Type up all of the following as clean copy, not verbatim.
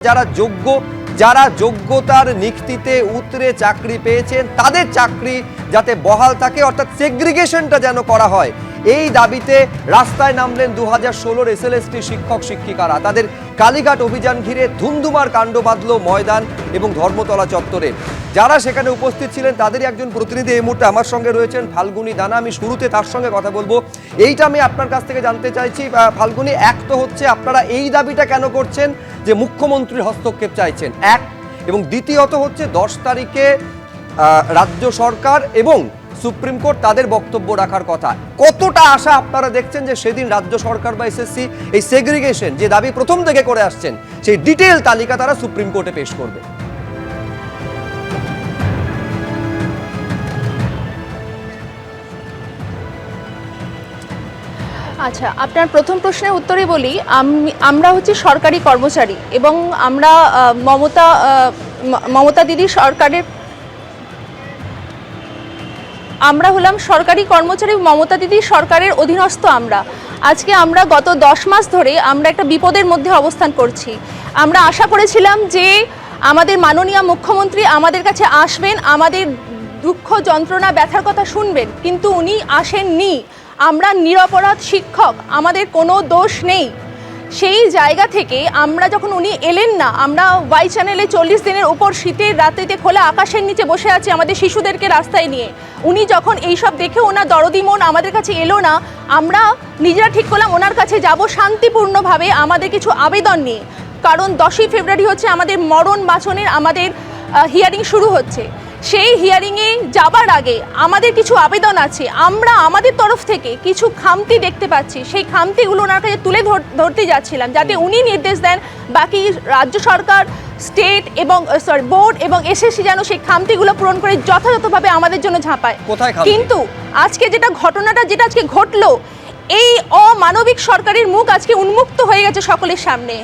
যারা যোগ্য, যারা যোগ্যতার নিক্তিতে উতরে চাকরি পেয়েছেন তাদের চাকরি যাতে বহাল থাকে, অর্থাৎ সেগ্রিগেশনটা যেন করা হয়, এই দাবিতে রাস্তায় নামলেন 2016-র এসএলএসটি শিক্ষক শিক্ষিকারা। তাদের কালীঘাট অভিযান ঘিরে ধুমধুমার কাণ্ড বাঁধল ময়দান এবং ধর্মতলা চত্বরে। যারা সেখানে উপস্থিত ছিলেন তাদেরই একজন প্রতিনিধি এই মুহূর্তে আমার সঙ্গে রয়েছেন, ফাল্গুনী দানা। আমি শুরুতে তার সঙ্গে কথা বলবো। এইটা আমি আপনার কাছ থেকে জানতে চাইছি ফাল্গুনী, এক তো হচ্ছে আপনারা এই দাবিটা কেন করছেন যে মুখ্যমন্ত্রীর হস্তক্ষেপ চাইছেন, এক, এবং দ্বিতীয়ত হচ্ছে 10 তারিখে রাজ্য সরকার এবং সুপ্রিম কোর্ট তাদের বক্তব্য রাখার কথা। কতটা আশা আপনারা দেখছেন যে সেদিন রাজ্য সরকার বা এসএসসি এই সেগ্রিগেশন যে দাবি প্রথম থেকে করে আসছেন সেই ডিটেইল তালিকা তারা সুপ্রিম কোর্টে পেশ করবে? আচ্ছা, আপনার প্রথম প্রশ্নের উত্তরে বলি, আমরা হচ্ছে সরকারি কর্মচারী এবং আমরা মমতা দিদির সরকারের, আমরা হলাম সরকারি কর্মচারী, মমতা দিদির সরকারের অধীনস্থ। আজকে আমরা গত 10 মাস ধরে আমরা একটা বিপদের মধ্যে অবস্থান করছি। আমরা আশা করেছিলাম যে আমাদের মাননীয় মুখ্যমন্ত্রী আমাদের কাছে আসবেন, আমাদের দুঃখ যন্ত্রণা ব্যথার কথা শুনবেন, কিন্তু উনি আসেননি। আমরা নিরপরাধ শিক্ষক, আমাদের কোনো দোষ নেই। সেই জায়গা থেকে আমরা যখন উনি এলেন না, আমরা ওয়াই চ্যানেলে 40 দিনের উপর শীতের রাত্রিতে খোলা আকাশের নিচে বসে আছি আমাদের শিশুদেরকে রাস্তায় নিয়ে। উনি যখন এইসব দেখে ওনার দরদি মন আমাদের কাছে এলো না, আমরা নিজেরা ঠিক করলাম ওনার কাছে যাব শান্তিপূর্ণভাবে আমাদের কিছু আবেদন নিয়ে। কারণ 10ই ফেব্রুয়ারি হচ্ছে আমাদের মরণ বাঁচনের আমাদের হিয়ারিং শুরু হচ্ছে। সেই হিয়ারিংয়ে যাবার আগে আমাদের কিছু আবেদন আছে। আমরা আমাদের তরফ থেকে কিছু খামতি দেখতে পাচ্ছি, সেই খামতিগুলো ওনার কাছে তুলে ধরতে যাচ্ছিলাম, যাতে উনি নির্দেশ দেন বাকি রাজ্য সরকার, স্টেট এবং বোর্ড এবং এসএসসি যেন সেই খামতিগুলো পূরণ করে যথাযথভাবে আমাদের জন্য ঝাঁপায়। কিন্তু আজকে ঘটনাটা যেটা আজকে ঘটলো, এই অমানবিক সরকারের মুখ আজকে উন্মুক্ত হয়ে গেছে সকলের সামনে।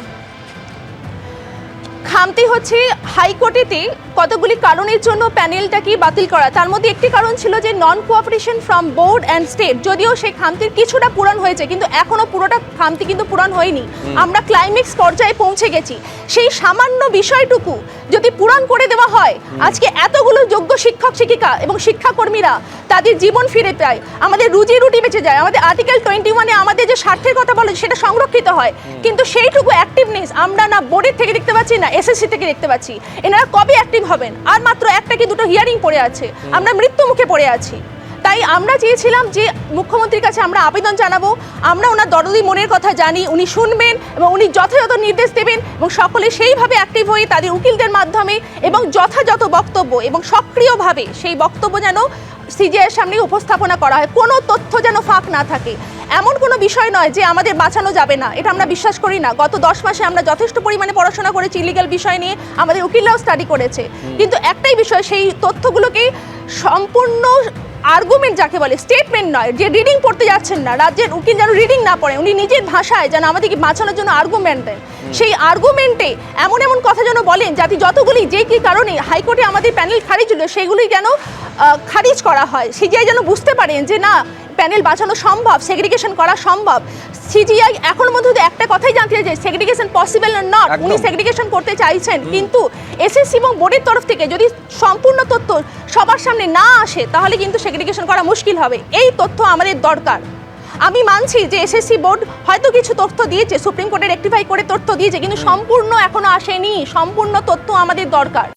খামতি হচ্ছে হাইকোর্টেতে কতগুলি কারণের জন্য প্যানেলটাকে বাতিল করা। তার মধ্যে একটি কারণ ছিল যে non cooperation from board and state. যদিও সেই খামতির কিছুটা পূরণ হয়েছে, কিন্তু এখনো পুরোটা খামতি কিন্তু পূরণ হয়নি। আমরা ক্লাইম্যাক্স পর্যায়ে পৌঁছে গেছি। সেই সামান্য বিষয়টুকু যদি পূরণ করে দেওয়া হয়, আজকে এতগুলো যোগ্য শিক্ষক শিক্ষিকা এবং শিক্ষাকর্মীরা তাদের জীবন ফিরে পায়, আমাদের রুজি রুটি বেঁচে যায়, আমাদের আর্টিকেল 21-এ আমাদের যে স্বার্থের কথা বলে সেটা সংরক্ষিত হয়। কিন্তু সেইটুকু অ্যাক্টিভনেস আমরা না বোর্ডের থেকে দেখতে পাচ্ছি, না এসএসসি থেকে দেখতে পাচ্ছি। এনারা কবে অ্যাক্টিভ হবেন? আর মাত্র একটা কি দুটো হিয়ারিং পড়ে আছে, আমরা মৃত্যু মুখে পড়ে আছি। তাই আমরা চেয়েছিলাম যে মুখ্যমন্ত্রীর কাছে আমরা আবেদন জানাবো। আমরা ওনার দরদি মনের কথা জানি, উনি শুনবেন এবং উনি যথাযথ নির্দেশ দেবেন এবং সকলে সেইভাবে অ্যাক্টিভ হয়ে তাদের উকিলদের মাধ্যমে এবং যথাযথ বক্তব্য এবং সক্রিয়ভাবে সেই বক্তব্য যেন সিজিআইয়ের সামনে উপস্থাপনা করা হয়। কোনো তথ্য যেন ফাঁক না থাকে। এমন কোনো বিষয় নয় যে আমাদের বাঁচানো যাবে না, এটা আমরা বিশ্বাস করি না। গত 10 মাসে আমরা যথেষ্ট পরিমাণে পড়াশোনা করেছি, ইলিগাল বিষয় নিয়ে আমাদের উকিলরাও স্টাডি করেছে। কিন্তু একটাই বিষয়, সেই তথ্যগুলোকে সম্পূর্ণ আর্গুমেন্ট যাকে বলে, স্টেটমেন্ট নয়, যে রিডিং পড়তে যাচ্ছেন না, রাজ্যের উকিল যেন রিডিং না পড়ে, উনি নিজের ভাষায় যেন আমাদেরকে বাঁচানোর জন্য আর্গুমেন্ট দেন। সেই আর্গুমেন্টে এমন এমন কথা যেন বলেন যাতে যতগুলি যে কি কারণে হাইকোর্টে আমাদের প্যানেল খারিজ হলো সেগুলি যেন খারিজ করা হয়। সিজিআই যেন বুঝতে পারেন যে না, প্যানেল বাঁচানো সম্ভব, সেগ্রিগেশন করা সম্ভব। সিজিআই এখন মধ্যে একটা কথাই জানতে চাই যে সেগ্রিগেশন পসিবল নট। উনি সেগ্রিগেশন করতে চাইছেন, কিন্তু এসএসসি এবং বোর্ডের তরফ থেকে যদি সম্পূর্ণ তথ্য সবার সামনে না আসে তাহলে কিন্তু সেগ্রিগেশন করা মুশকিল হবে। এই তথ্য আমাদের দরকার। আমি মানছি যে এসএসসি বোর্ড হয়তো কিছু তথ্য দিয়েছে, সুপ্রিম কোর্টে রেকটিফাই করে তথ্য দিয়েছে, কিন্তু সম্পূর্ণ এখনো আসেনি। সম্পূর্ণ তথ্য আমাদের দরকার।